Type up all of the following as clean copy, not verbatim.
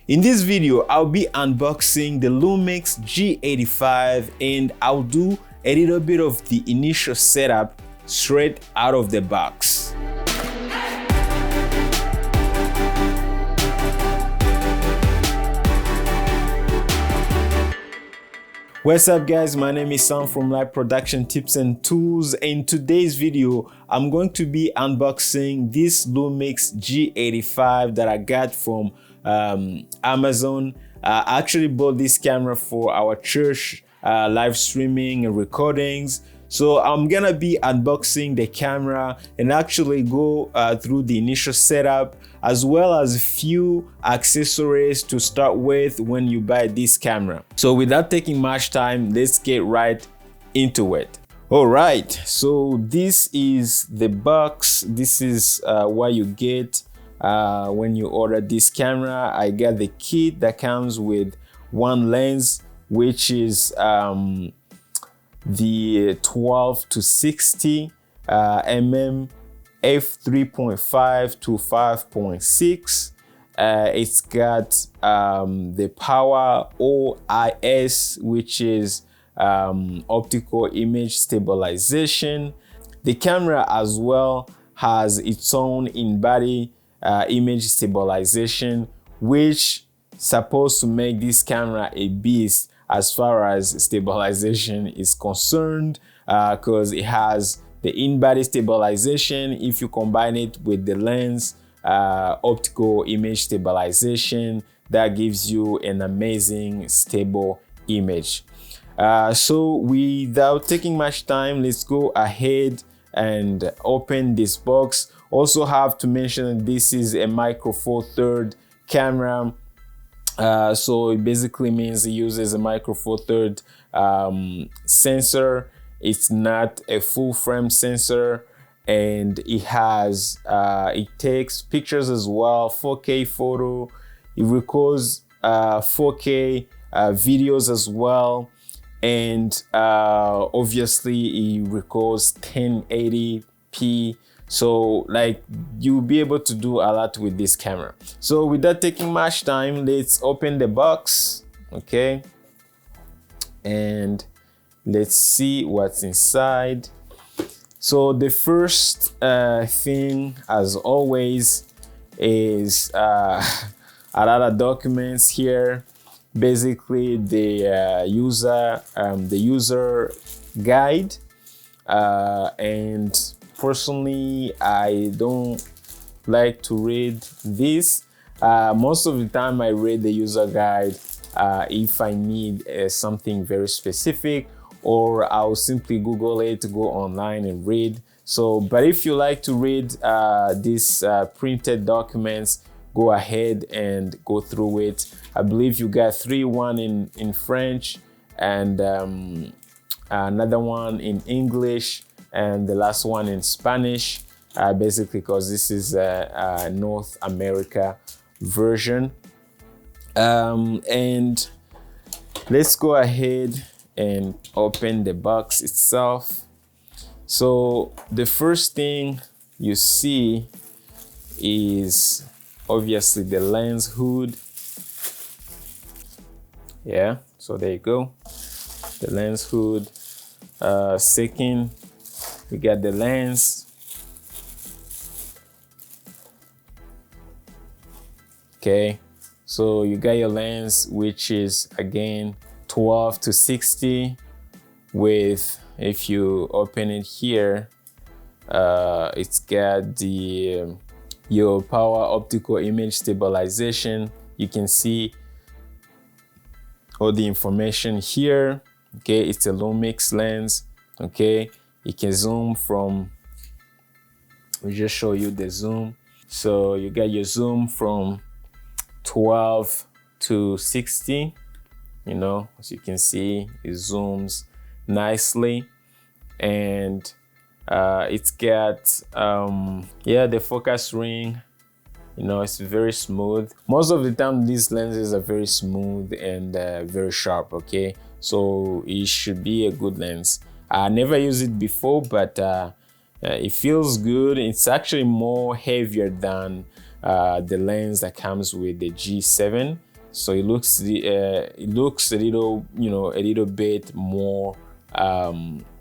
In this video, I'll be unboxing the Lumix G85 and I'll do a little bit of the initial setup straight out of the box. What's up guys, my name is Sam from Live Production Tips and Tools. In today's video, I'm going to be unboxing this Lumix G85 that I got from Amazon. I actually bought this camera for our church live streaming and recordings. So I'm gonna be unboxing the camera and actually go through the initial setup as well as a few accessories to start with when you buy this camera. So without taking much time, let's get right into it. All right, so this is the box. This is what you get when you order this camera. I got the kit that comes with one lens, which is the 12 to 60 mm f3.5 to 5.6. It's got the power OIS, which is optical image stabilization. The camera as well has its own in-body image stabilization, which supposed to make this camera a beast as far as stabilization is concerned, because it has the in-body stabilization. If you combine it with the lens optical image stabilization, that gives you an amazing stable image. So without taking much time, let's go ahead and open this box. Also have to mention that this is a Micro Four Thirds camera. So it basically means it uses a Micro Four Thirds sensor. It's not a full frame sensor, and it has it takes pictures as well, 4K photo. It records 4K videos as well, and obviously it records 1080p. So like you'll be able to do a lot with this camera. So without taking much time, let's open the box, okay? And let's see what's inside. So the first thing, as always, is a lot of documents here. Basically, the user guide, and personally, I don't like to read this. Most of the time, I read the user guide if I need something very specific, or I'll simply Google it, go online and read. So, but if you like to read these printed documents, go ahead and go through it. I believe you got three, one in French and another one in English, and the last one in Spanish, basically because this is a North America version. And let's go ahead and open the box itself. So the first thing you see is obviously the lens hood. Yeah, so there you go, the lens hood. Second, we got the lens. Okay, so you got your lens, which is again 12 to 60 with, if you open it here, it's got the your power optical image stabilization. You can see all the information here. Okay, it's a Lumix lens. Okay, you can zoom from, we just show you the zoom. So you got your zoom from 12 to 60. You know, as you can see, it zooms nicely, and it's got yeah, the focus ring. You know, it's very smooth. Most of the time these lenses are very smooth and very sharp. Okay, so it should be a good lens. I never used it before, but it feels good. It's actually more heavier than the lens that comes with the G7. So it looks a little, you know, a little bit more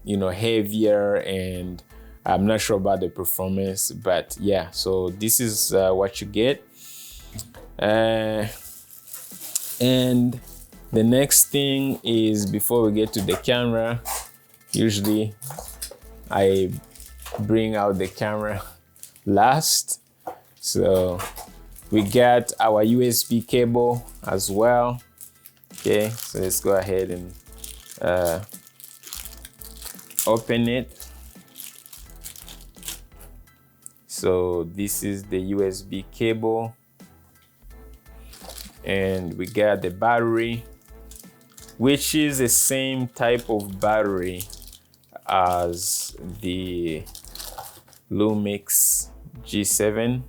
you know, heavier, and I'm not sure about the performance, but yeah, so this is what you get. And the next thing is, before we get to the camera, usually I bring out the camera last. So we got our USB cable as well. Okay, so let's go ahead and open it. So this is the USB cable, and we got the battery, which is the same type of battery as the Lumix G7.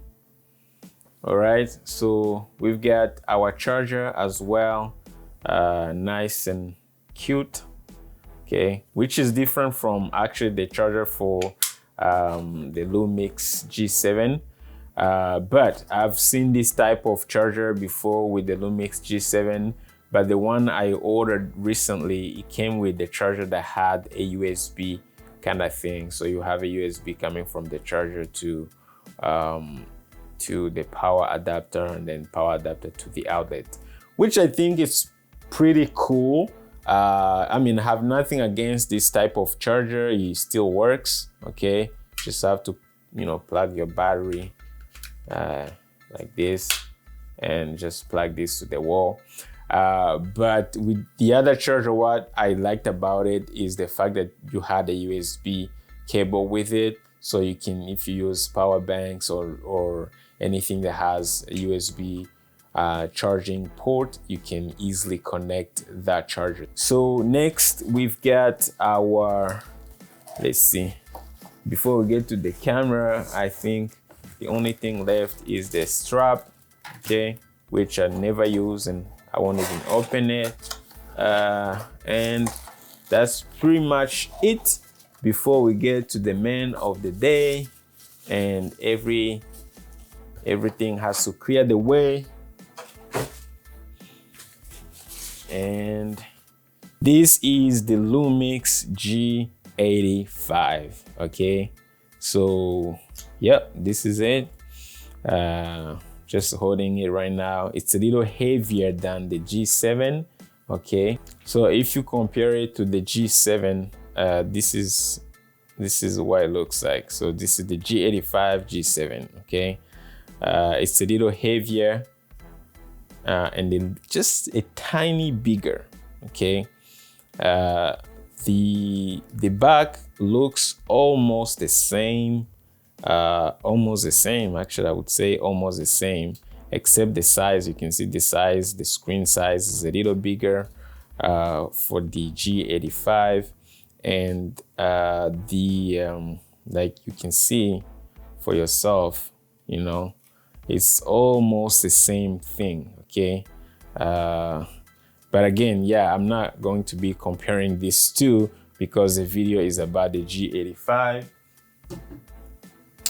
All right, so we've got our charger as well, nice and cute. Okay, which is different from actually the charger for the Lumix G7. But I've seen this type of charger before with the Lumix G7, but the one I ordered recently, it came with the charger that had a USB kind of thing. So you have a USB coming from the charger to the power adapter, and then power adapter to the outlet, which I think is pretty cool. I mean, I have nothing against this type of charger. It still works, okay? Just have to, you know, plug your battery like this, and just plug this to the wall. But with the other charger, what I liked about it is the fact that you had a USB cable with it. So you can, if you use power banks or anything that has a USB charging port, you can easily connect that charger. So next we've got our, let's see, before we get to the camera, I think the only thing left is the strap, okay, which I never use and I won't even open it. And that's pretty much it before we get to the man of the day, and everything has to clear the way. And this is the Lumix G85, okay? So, yep, this is it. Just holding it right now. It's a little heavier than the G7, okay? So if you compare it to the G7, this is what it looks like. So this is the G85 G7, okay? It's a little heavier, and then just a tiny bigger, okay? The back looks almost the same, actually I would say almost the same, except the size. You can see the size, the screen size is a little bigger for the G85, and like you can see for yourself, you know, it's almost the same thing, okay? But again, yeah, I'm not going to be comparing these two because the video is about the G85.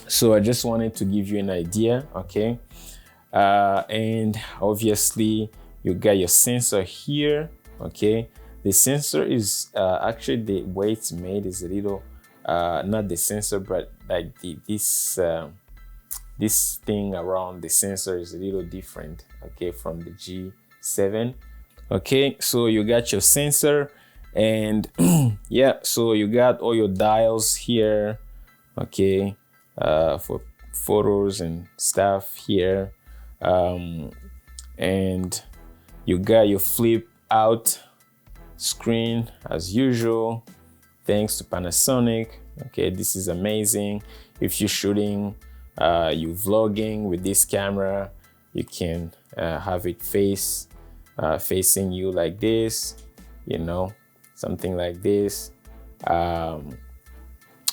So I just wanted to give you an idea, okay? And obviously you got your sensor here, okay? The sensor is actually, the way it's made is a little, not the sensor, but like this thing around the sensor is a little different, okay, from the G7. Okay, so you got your sensor, and yeah, so you got all your dials here, okay, for photos and stuff here, and you got your flip out screen as usual, thanks to Panasonic. Okay, this is amazing. If you're shooting, you vlogging with this camera, you can have it facing you like this, you know, something like this.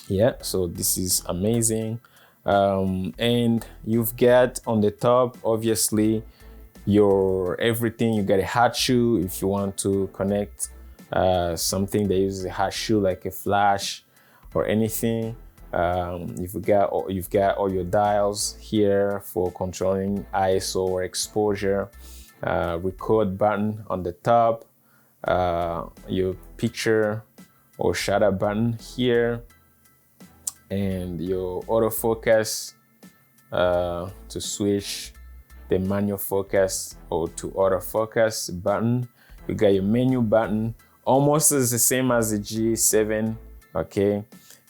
Yeah, so this is amazing. And you've got on the top, obviously, your everything. You got a hot shoe if you want to connect something that uses a hot shoe, like a flash or anything. You've got all your dials here for controlling ISO or exposure. record button on the top, your picture or shutter button here, and your autofocus to switch the manual focus or to autofocus button. You got your menu button, almost as the same as the G7, okay?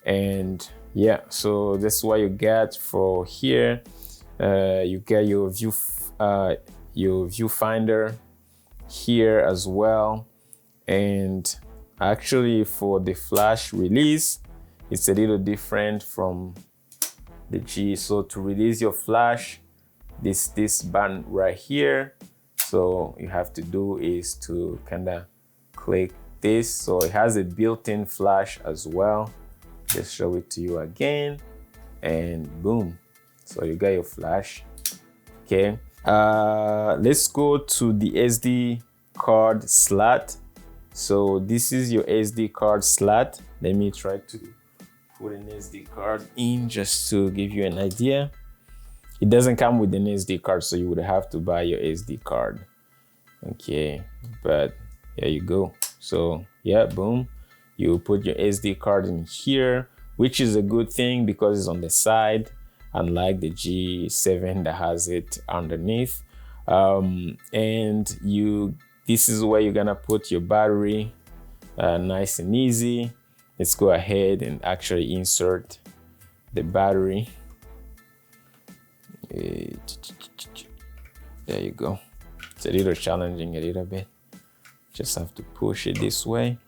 And yeah, so that's what you get for here. You get your viewfinder here as well. And actually for the flash release, it's a little different from the G. So to release your flash, this button right here, so you have to do is to kind of click this. So it has a built-in flash as well. Just show it to you again, and boom, so you got your flash. Okay, let's go to the SD card slot. So this is your SD card slot. Let me try to put an SD card in just to give you an idea. It doesn't come with an SD card, so you would have to buy your SD card. Okay, but there you go. So yeah, boom, you put your SD card in here, which is a good thing because it's on the side, unlike the G7 that has it underneath. And this is where you're gonna put your battery, nice and easy. Let's go ahead and actually insert the battery. There you go. It's a little challenging a little bit. Just have to push it this way.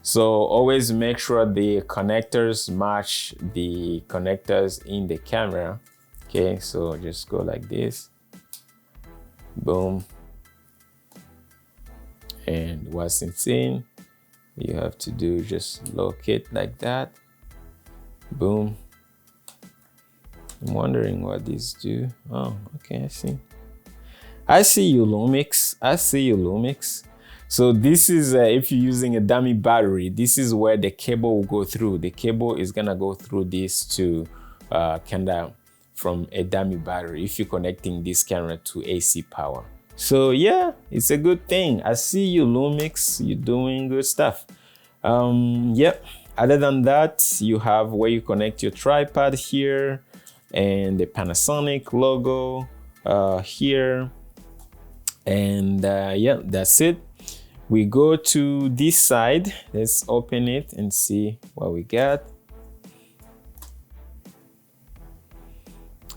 So always make sure the connectors match the connectors in the camera. Okay, so just go like this. Boom. And once it's in, you have to do just lock it like that. Boom. I'm wondering what these do. Oh, okay, I see you, Lumix. I see you, Lumix. So this is, if you're using a dummy battery, this is where the cable will go through. The cable is gonna go through this to kind of from a dummy battery if you're connecting this camera to AC power. So yeah, it's a good thing. I see you, Lumix. You're doing good stuff. Yep. Other than that, you have where you connect your tripod here, and the Panasonic logo here, and yeah, that's it. We go to this side. Let's open it and see what we got.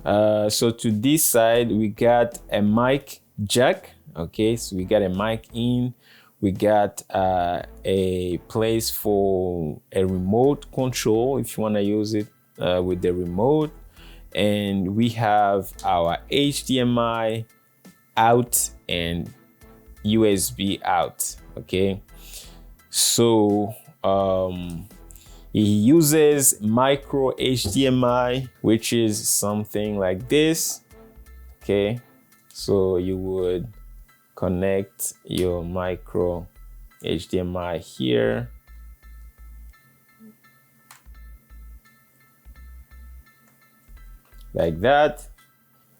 So to this side, we got a mic jack. Okay, so we got a mic in. We got a place for a remote control if you want to use it with the remote. And we have our HDMI out and USB out. Okay, so it uses micro HDMI, which is something like this. Okay, so you would connect your micro HDMI here. Like that.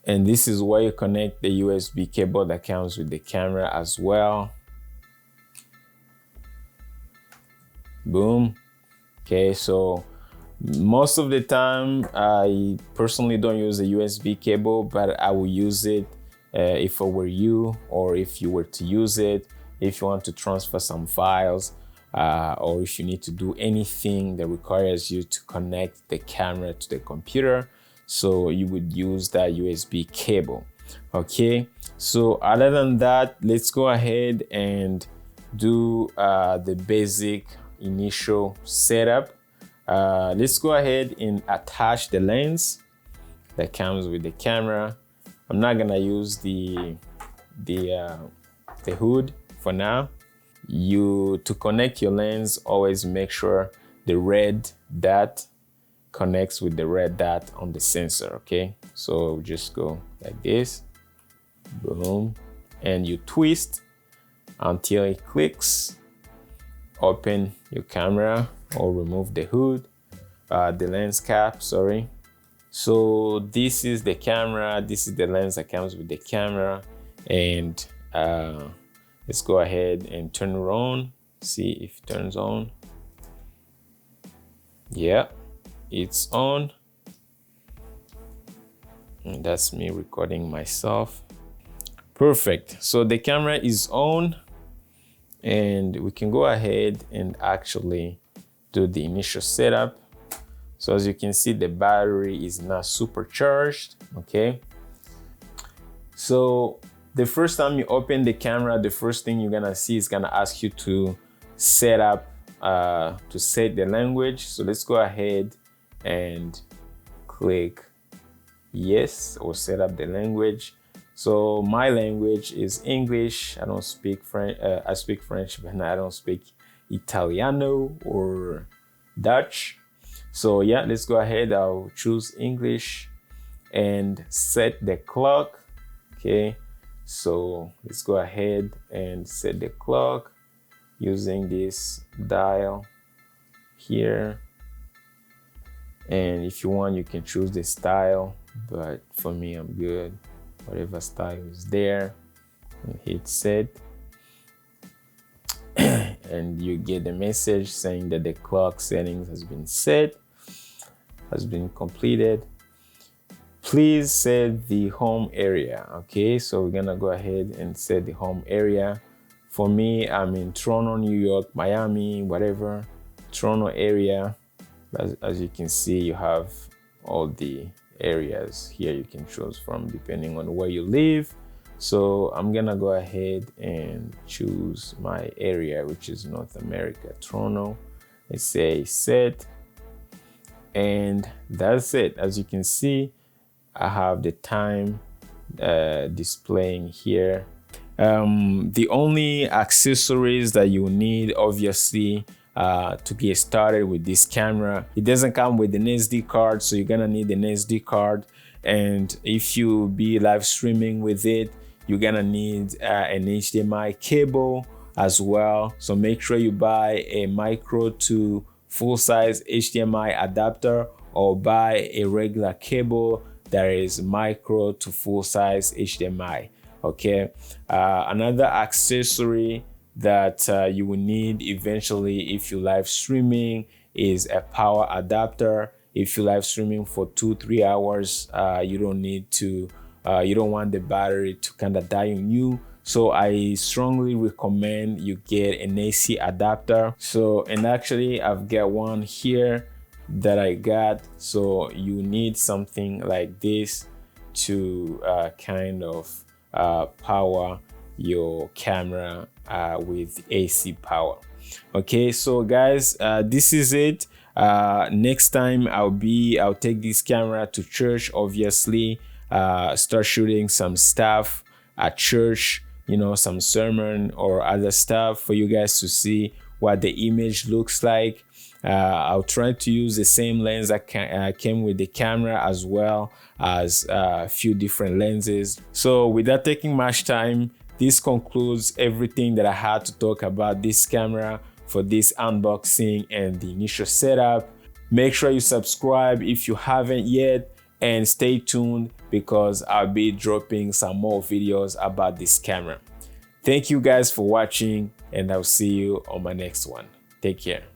And this is where you connect the USB cable that comes with the camera as well. Boom. Okay, so most of the time, I personally don't use a USB cable, but I will use it if I were you, or if you were to use it, if you want to transfer some files, or if you need to do anything that requires you to connect the camera to the computer. So you would use that USB cable. Okay, so other than that, let's go ahead and do the basic initial setup. Let's go ahead and attach the lens that comes with the camera. I'm not gonna use the hood for now. To connect your lens, always make sure the red dot connects with the red dot on the sensor. Okay, so just go like this, boom, and you twist until it clicks. Open your camera or remove the hood, the lens cap, sorry. So this is the camera, this is the lens that comes with the camera, and Let's go ahead and turn it on, see if it turns on. Yeah, it's on. And that's me recording myself. Perfect. So the camera is on, and we can go ahead and actually do the initial setup. So as you can see, the battery is not supercharged, okay? So the first time you open the camera, the first thing you're gonna see is gonna ask you to set up, to set the language. So let's go ahead and click yes, or set up the language. So my language is English. I don't speak French. I speak French, but I don't speak Italiano or Dutch. So yeah, let's go ahead. I'll choose English and set the clock. Okay, so let's go ahead and set the clock using this dial here. And if you want, you can choose the style, but for me, I'm good. Whatever style is there, and hit set. And you get a message saying that the clock settings has been set, has been completed. Please set the home area. Okay, so we're gonna go ahead and set the home area. For me, I'm in Toronto, New York, Miami, whatever, Toronto area. As you can see, you have all the areas here you can choose from depending on where you live. So I'm gonna go ahead and choose my area, which is North America, Toronto. Let's say set, and that's it. As you can see, I have the time displaying here. The only accessories that you need, obviously, to get started with this camera, it doesn't come with an SD card, so you're gonna need an SD card. And if you be live streaming with it, you're gonna need an HDMI cable as well. So make sure you buy a micro to full-size HDMI adapter, or buy a regular cable that is micro to full-size HDMI. Okay, another accessory that you will need eventually if you live streaming is a power adapter. If you live streaming for 2-3 hours, you don't need to, you don't want the battery to kind of die on you. So I strongly recommend you get an AC adapter. So, and actually I've got one here that I got. So you need something like this to kind of power your camera with AC power. Okay, so guys, this is it. Next time I'll take this camera to church, obviously, start shooting some stuff at church, you know, some sermon or other stuff for you guys to see what the image looks like. I'll try to use the same lens that came with the camera, as well as a few different lenses. So without taking much time, this concludes everything that I had to talk about this camera for this unboxing and the initial setup. Make sure you subscribe if you haven't yet, and stay tuned because I'll be dropping some more videos about this camera. Thank you guys for watching, and I'll see you on my next one. Take care.